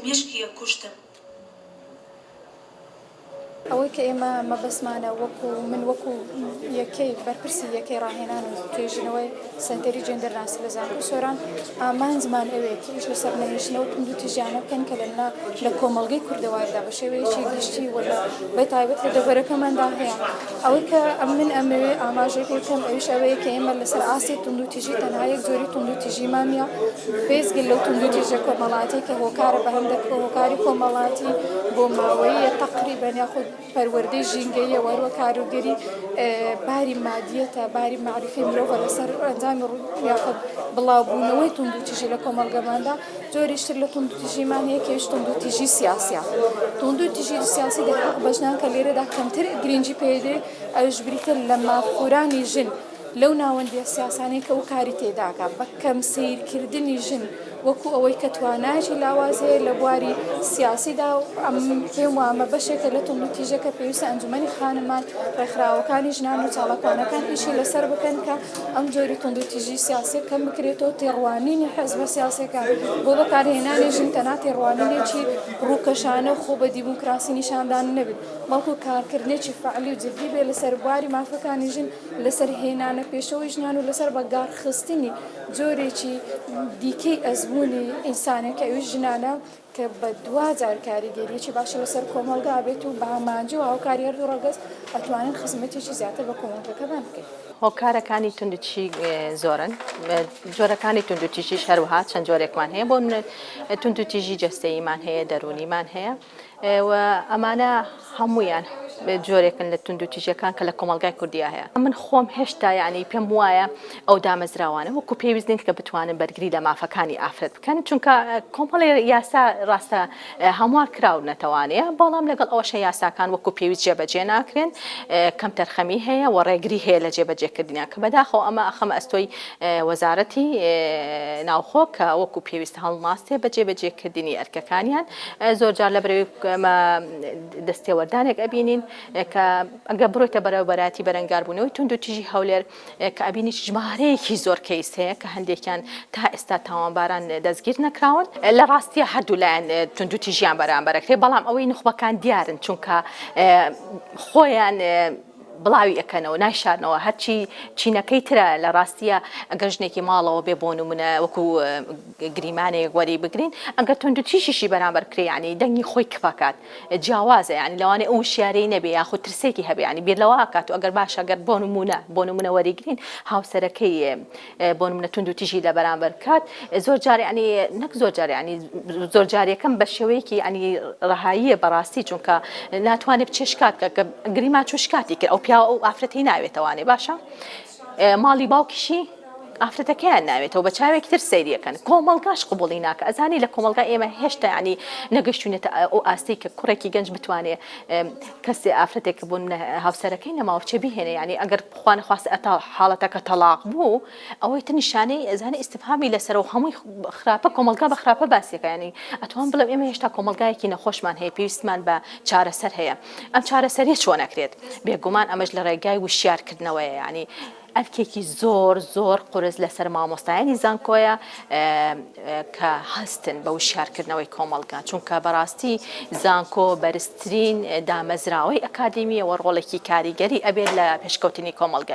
مێشکیە کوشتم. ئەوەی کە ئێمە مەبەسمانە وەکو من وەکو یەکەی بەرپرسی یەکەی ڕاهێنان و توێژینەوەی سەنتەری جێندەرناسی لە زانکۆ سۆران ئامانزمان ئەوەیە کە ئیش لەسەر نەهێشتنەوە توند و تیژیانە بکەن کە لە کۆمەڵگەی کوردەواردا بە شێوەیەکی گشتی ولا بەتایبەت لە دەڤەرەکەماندا هەیە. ئەوەی کە من ئەمەوێ ئاماژەی پێکەم ئەویش ئەوەیە کە ئێمە لەسەر ئاسی توند و تیژی تەنها یەک جۆری توند و تیژیمانە بێزگل لەو توند و تیژە کۆمەڵاتی کە هۆکارە بە هەندێک هۆکاری کۆمەڵاتی بۆ ماوەیە تەقریبەن یاخود پەروەردەی ژینگەیە وەروە کاروگەری باری مادیەتە باری معرفی مرۆڤە لەسەر ئەنجامی یاخود بڵاوبوونەوەی توند و تیژی لە کۆمەڵگەماندا جۆریشتر لە توند و تیژیمان هەیە کە هێشت توند و تیژی سیاسیە. توند و تیژی سیاسی دەحق بەژنان کە لێرەدا کەمتر گرنگی پێدێ ئەوش بریتە لە مافکورانی ژن لەو ناوەندی سیاسانەی کە ئەو کاری تێداکات بە کەم سیرکردنی ژن وەکو ئەوەی کە توانایکی لاوازەیە لە بواری سیاسیدا و پێم وامە بەشێکە لە توند و تیژەکە پێویستە ئەنجومەنی خانمان ڕێکخراوەکانی ژنان و چاڵەکانەکان ئیشی لەسەر بکەن کە ئەم جۆری توند و تیژی سیاسی کەم بکرێتەوە تێڕوانینی حەزبە سیاسیەکان بۆ بەکارهێنانی ژن تەنها تێڕوانینێکی ڕووکەشانە و خۆ بە دیموکراسی نیشاندان نەبێت بەڵکو کارکردنێکی فعلی و جدی بێ لەسەر بواری مافەکانی ژن لەسەر هێنانە پێشەوەی ژنان و لەسەر بەگارخستنی جۆرێکی دیکەی ئەزمموی ئینسانێک کە ئەوی ژنانە کە بە 2000 کاریگەریەکی باشە لەسەر کۆمەلگا بێت و بە ئامانجی و هاوکاری هەردوو ڕەگەز ئەتوانن خزمەتێکی زیاتر بە کۆمەڵگەکەمان بکەین. هۆکارەکانی توندوتیژی زۆرن جۆرەکانی توندوتیژیش هەروەها چەند جۆرێکمان هەیە بۆ توندوتیژی جەستەییمان هەیە دەرونیمان هەیە و ئەمانە هەمویان جۆرێکن لە توندوتیژیەکان کە لە کۆمەلگای کوردیا هەیە. من خۆم هێشتا یعنی پێم وایە ئەو دامەزراوانە وەکو پێویستین کە بتوانن بەرگری لە مافەکانی ئافرەت بکەن چونکە کۆمپڵی یاسا ڕاستە هەموار کراو نەتەوانەیە بەڵام لەگەڵ ئەوەشە یاساکان وەکو پێویست جێبەجێ ناکرێن کەم تەرخەمی هەیە و ڕێگری هەیە لە جێبەجێکردنیان کە بەداخەوە ئەمە ئەخەمە ئەستۆی وەزارەتی ناوخۆ کە وەکو پێویستە هەڵماستێ بە جێبەجێکردنی ئەرکەکانیان زۆر جار لە بەرەوەی دەستێوەردانێک ئەبینین کە ئەگە بڕۆیتە بەرەوبەراتی بەرەنگاربوونەوەی توندوتیژی هەولێر کە ئەبینی ژمارەیەکی زۆر کەیس هەیە کە هەندێکیان تا ئێستا تاوانباران دەستگیر نەکراون لە ڕاستیە هەردوو لایەن توندوتیژیان بەرامبەرەکرێ بەڵام ئەوەی نخبەکان دیارن چونکە خۆیان بڵاوی ئەەکەنەوە نایشارنەوە هەرچی چینەکەی ترە لە ڕاستیە ئەگەر ژنێکی ماڵەوە بێ بۆ نمونە وەکو گریمانێک وەری بگرین ئەگەر توندوتیژیشی بەرامبەر کرێ ینی دەنگی خۆی کپکات جیاوازە ینی لەوانەیە ئەو شیارەی نەبێ یاخود ترسێکی هەبێ ینی بێرلەوە کات و ئەگەر باشە ئەگەر بۆ نمونە وەریگرین هاوسەرەکەی بۆ نمونە توندوتیژی لە بەرامبەر کات زۆر جار ینی نەک زۆر جار ینی زۆر جارێکم بە شێوەیەکی ینی ڕەهاییە بەڕاستی چونکە ناتوانێت چێشکات کە گریما چۆشکاتی کرد پیا ئەو ئافرەتی ناوێتەوانێ باشە ماڵی باوکیشی ئافرەتەکەیان ناوێتەوە بە چاوێکی تر سەیریەکەن کۆمەڵگاش قبوڵی ناکە ئەزانی لە کۆمەلگا ئێمە هێشتا ینی نەگەشتونێتە ئەو ئاستی کە کوڕێکی گەنج بتوانێ کەسێ ئافرەتێک بوون هاوسەرەکەی نەماوچە بیهێنێ ینی ئەگەر بخوا نەخواست ئەتا حاڵەتەکە تەلاق بوو ئەوەی تر نیشانەی ئەزانێ ئیستفهامی لەسەر و هەمووی خراپە کۆمەلگا بە خراپە باسیەکە ینی ئەتوان بڵێم ئێمە هێشتا کۆمەلگایەکی نەخۆشمان هەیە پێویستمان بە چارەسەر هەیە ئەم چارەسەریە چۆن نەکرێت بێگومان ئەمەش لە ڕێگای وشیارکردنەوەیە ینی ئەرکێکی زۆر قورس لەسەر مامۆستایانی زانکۆیە کە هەستن بە وشیارکردنەوەی کۆمەلگا چونکە بەڕاستی زانکۆ بەرزترین دامەزراوەی ئەکادمیە و ڕۆڵێکی کاریگەری ئەبێت لە پێشکەوتنی کۆمەلگا